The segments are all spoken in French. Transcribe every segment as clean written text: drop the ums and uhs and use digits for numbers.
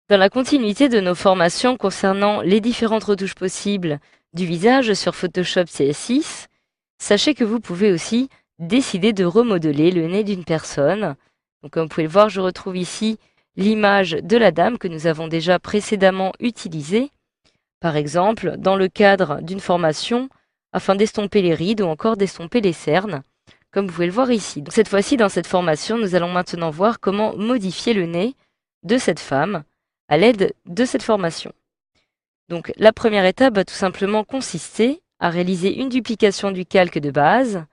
Dans la continuité de nos formations concernant les différentes retouches possibles du visage sur Photoshop CS6, sachez que vous pouvez aussi décider de remodeler le nez d'une personne. Donc, comme vous pouvez le voir, je retrouve ici l'image de la dame que nous avons déjà précédemment utilisée, par exemple dans le cadre d'une formation afin d'estomper les rides ou encore d'estomper les cernes, comme vous pouvez le voir ici. Donc, cette fois-ci, dans cette formation, nous allons maintenant voir comment modifier le nez de cette femme à l'aide de cette formation. Donc la première étape va tout simplement consister à réaliser une duplication du calque de base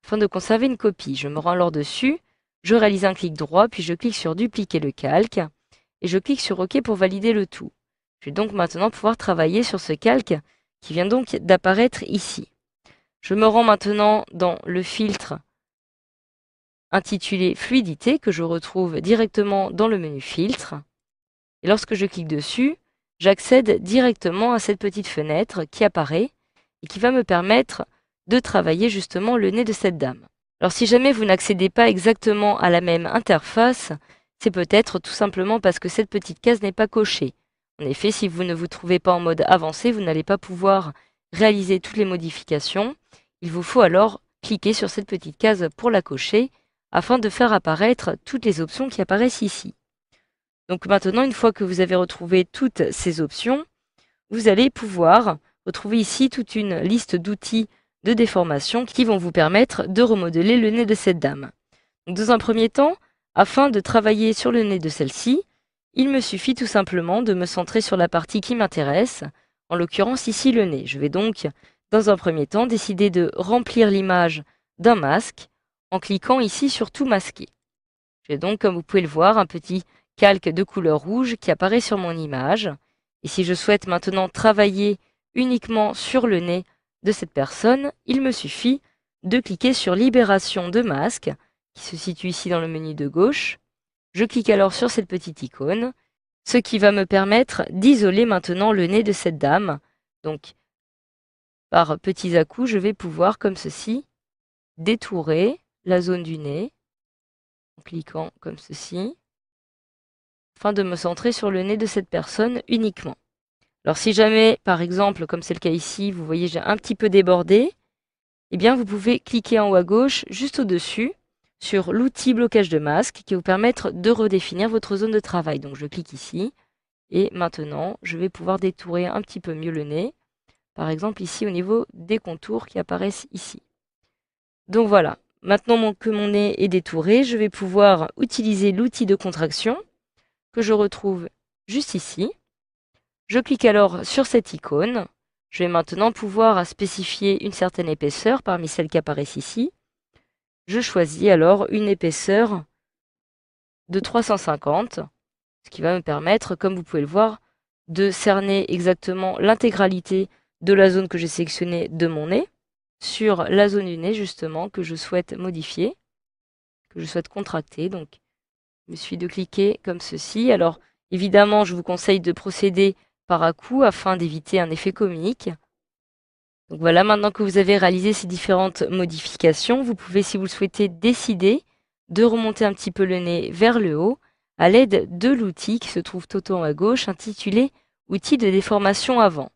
afin de conserver une copie. Je me rends alors dessus, je réalise un clic droit, puis je clique sur dupliquer le calque et je clique sur OK pour valider le tout. Je vais donc maintenant pouvoir travailler sur ce calque qui vient donc d'apparaître ici. Je me rends maintenant dans le filtre intitulé Fluidité que je retrouve directement dans le menu Filtre. Et lorsque je clique dessus, j'accède directement à cette petite fenêtre qui apparaît et qui va me permettre de travailler justement le nez de cette dame. Alors si jamais vous n'accédez pas exactement à la même interface, c'est peut-être tout simplement parce que cette petite case n'est pas cochée. En effet, si vous ne vous trouvez pas en mode avancé, vous n'allez pas pouvoir réaliser toutes les modifications. Il vous faut alors cliquer sur cette petite case pour la cocher afin de faire apparaître toutes les options qui apparaissent ici. Donc maintenant, une fois que vous avez retrouvé toutes ces options, vous allez pouvoir retrouver ici toute une liste d'outils de déformation qui vont vous permettre de remodeler le nez de cette dame. Donc, dans un premier temps, afin de travailler sur le nez de celle-ci, il me suffit tout simplement de me centrer sur la partie qui m'intéresse, en l'occurrence ici le nez. Je vais donc, dans un premier temps, décider de remplir l'image d'un masque en cliquant ici sur tout masquer. J'ai donc, comme vous pouvez le voir, un petit calque de couleur rouge qui apparaît sur mon image. Et si je souhaite maintenant travailler uniquement sur le nez de cette personne, il me suffit de cliquer sur Libération de masque, qui se situe ici dans le menu de gauche. Je clique alors sur cette petite icône, ce qui va me permettre d'isoler maintenant le nez de cette dame. Donc, par petits à-coups, je vais pouvoir, comme ceci, détourer la zone du nez, en cliquant comme ceci, afin de me centrer sur le nez de cette personne uniquement. Alors si jamais, par exemple, comme c'est le cas ici, vous voyez j'ai un petit peu débordé, eh bien vous pouvez cliquer en haut à gauche, juste au-dessus, sur l'outil blocage de masque qui va vous permettre de redéfinir votre zone de travail. Donc je clique ici, et maintenant je vais pouvoir détourer un petit peu mieux le nez, par exemple ici au niveau des contours qui apparaissent ici. Donc voilà, maintenant que mon nez est détouré, je vais pouvoir utiliser l'outil de contraction, que je retrouve juste ici. Je clique alors sur cette icône. Je vais maintenant pouvoir spécifier une certaine épaisseur parmi celles qui apparaissent ici. Je choisis alors une épaisseur de 350, ce qui va me permettre, comme vous pouvez le voir, de cerner exactement l'intégralité de la zone que j'ai sélectionnée de mon nez sur la zone du nez justement que je souhaite modifier, que je souhaite contracter. Donc, il me suffit de cliquer comme ceci. Alors, évidemment, je vous conseille de procéder par à-coup afin d'éviter un effet comique. Donc voilà, maintenant que vous avez réalisé ces différentes modifications, vous pouvez, si vous le souhaitez, décider de remonter un petit peu le nez vers le haut à l'aide de l'outil qui se trouve tout en haut à gauche, intitulé Outil de déformation avant.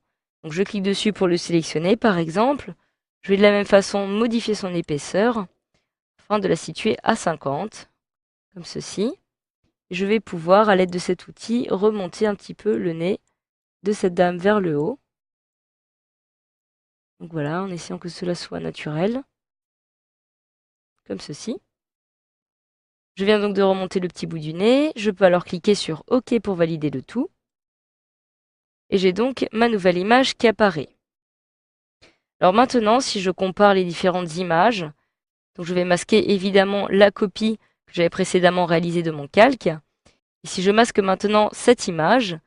Donc je clique dessus pour le sélectionner, par exemple. Je vais de la même façon modifier son épaisseur afin de la situer à 50, comme ceci. Je vais pouvoir, à l'aide de cet outil, remonter un petit peu le nez de cette dame vers le haut. Donc voilà, en essayant que cela soit naturel, comme ceci. Je viens donc de remonter le petit bout du nez. Je peux alors cliquer sur OK pour valider le tout. Et j'ai donc ma nouvelle image qui apparaît. Alors maintenant, si je compare les différentes images, donc je vais masquer évidemment la copie que j'avais précédemment réalisée de mon calque. Et si je masque maintenant cette image,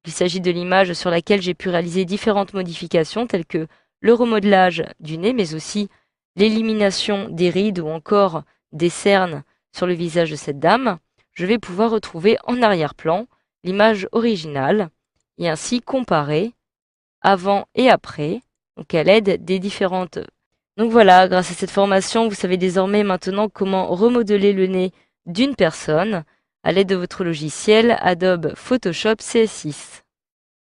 il s'agit de l'image sur laquelle j'ai pu réaliser différentes modifications telles que le remodelage du nez, mais aussi l'élimination des rides ou encore des cernes sur le visage de cette dame. Je vais pouvoir retrouver en arrière-plan l'image originale et ainsi comparer avant et après, donc à l'aide des différentes. Donc voilà, grâce à cette formation, vous savez désormais maintenant comment remodeler le nez d'une personne à l'aide de votre logiciel Adobe Photoshop CS6.